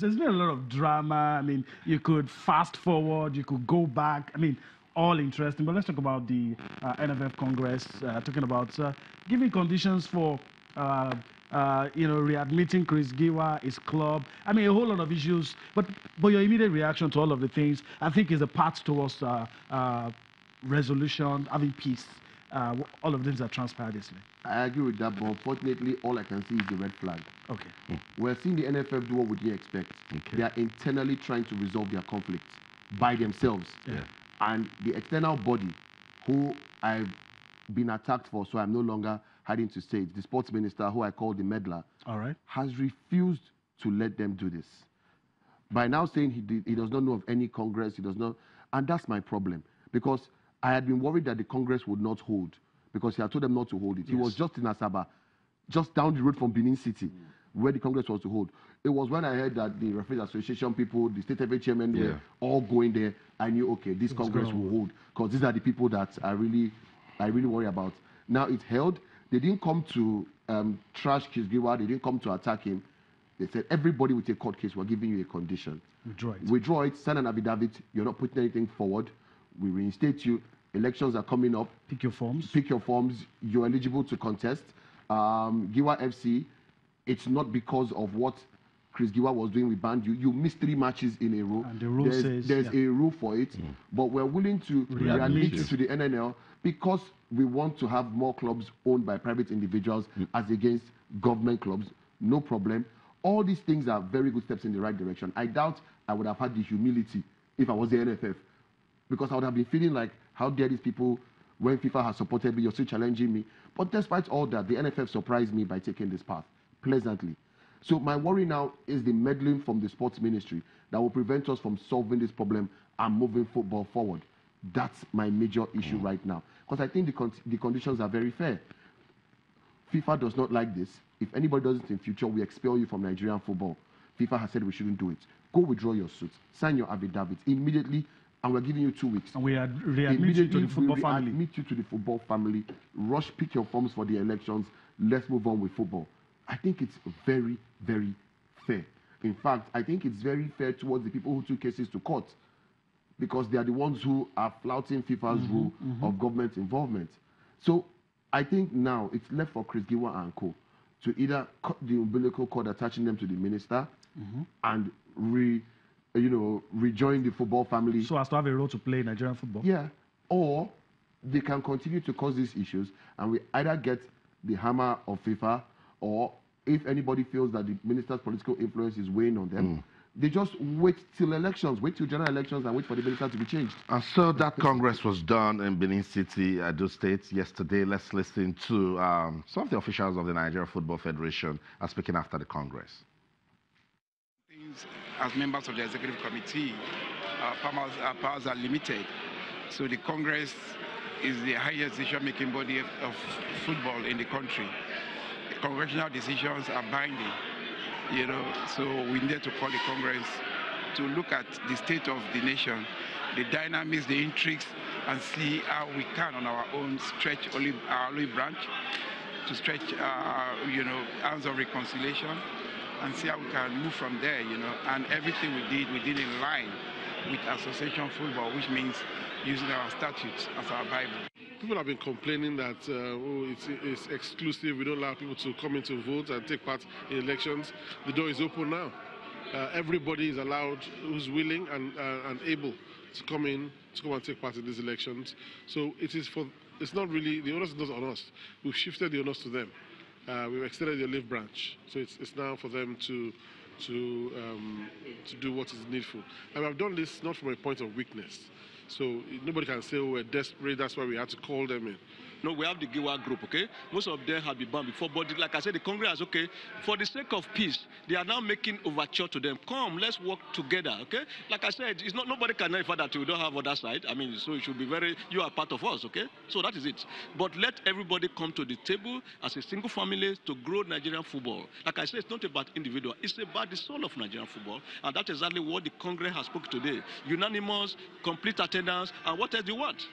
There's been a lot of drama. I mean, you could fast forward, you could go back. I mean, all interesting. But let's talk about the NFF Congress, talking about giving conditions for, readmitting Chris Giwa, his club. I mean, a whole lot of issues. But your immediate reaction to all of the things, I think, is a path towards resolution, having peace. All of things are transpired this way. I agree with that, but unfortunately, all I can see is the red flag. Okay. We're seeing the NFF do what we didn't expect. Okay. They are internally trying to resolve their conflicts by themselves. Yeah. And the external body, who I've been attacked for, so I'm no longer hiding to say it, the sports minister, who I call the meddler, All right, has refused to let them do this. By now saying he does not know of any Congress, he does not, and that's my problem. Because I had been worried that the Congress would not hold, because he had told them not to hold it. Yes. He was just in Asaba, just down the road from Benin City, where the Congress was to hold. It was when I heard that the Referees Association people, the State FA chairman were all going there, I knew, okay, this Congress will hold, because these are the people that I really worry about. Now it's held. They didn't come to trash Kisgiwa. They didn't come to attack him. They said, everybody with a court case, we're giving you a condition. Withdraw it, sign an affidavit. You're not putting anything forward. We reinstate you. Elections are coming up. Pick your forms. Pick your forms. You're eligible to contest. Giwa FC, it's not because of what Chris Giwa was doing with banned you. You missed 3 matches in a row. And the rule says there's a rule for it. But we're willing to readmit you to the NNL because we want to have more clubs owned by private individuals as against government clubs. No problem. All these things are very good steps in the right direction. I doubt I would have had the humility if I was the NFF, because I would have been feeling like, how dare these people, when FIFA has supported me, you're still challenging me. But despite all that, the NFF surprised me by taking this path pleasantly. So my worry now is the meddling from the sports ministry that will prevent us from solving this problem and moving football forward. That's my major issue right now. Because I think the conditions are very fair. FIFA does not like this. If anybody does it in future, we expel you from Nigerian football. FIFA has said we shouldn't do it. Go withdraw your suit, sign your affidavit immediately, and we're giving you 2 weeks. And we readmit you to the football family. Readmit you to the football family. Rush, pick your forms for the elections. Let's move on with football. I think it's very, very fair. In fact, I think it's very fair towards the people who took cases to court, because they are the ones who are flouting FIFA's rule of government involvement. So I think now it's left for Chris Giwa and co to either cut the umbilical cord attaching them to the minister and rejoin the football family. So as to have a role to play in Nigerian football? Yeah. Or they can continue to cause these issues, and we either get the hammer of FIFA, or if anybody feels that the minister's political influence is weighing on them, they just wait till elections, wait till general elections, and wait for the minister to be changed. And so that Congress was done in Benin City, Edo State, yesterday. Let's listen to some of the officials of the Nigeria Football Federation are speaking after the Congress. As members of the executive committee, our powers are limited. So the Congress is the highest decision-making body of football in the country. The congressional decisions are binding. So we need to call the Congress to look at the state of the nation, the dynamics, the intrigues, and see how we can, on our own, stretch our olive branch, to stretch, hands of reconciliation, and see how we can move from there, And everything we did in line with association football, which means using our statutes as our Bible. People have been complaining that it's exclusive. We don't allow people to come in to vote and take part in elections. The door is open now. Everybody is allowed who's willing and able to come and take part in these elections. So it's not really, the onus is not on us. We've shifted the onus to them. We've extended the olive branch. So it's now for them to do what is needful. And I've done this not from a point of weakness. So nobody can say, oh, we're desperate, that's why we had to call them in. No, we have the Giwa group, okay? Most of them have been banned before, but like I said, the Congress, okay, for the sake of peace, they are now making overture to them. Come, let's work together, okay? Like I said, it's not, nobody can know that we don't have other side. I mean, so it should be you are part of us, okay? So that is it. But let everybody come to the table as a single family to grow Nigerian football. Like I said, it's not about individual, it's about the soul of Nigerian football. And that's exactly what the Congress has spoken today. Unanimous, complete attendance, and what else do you want?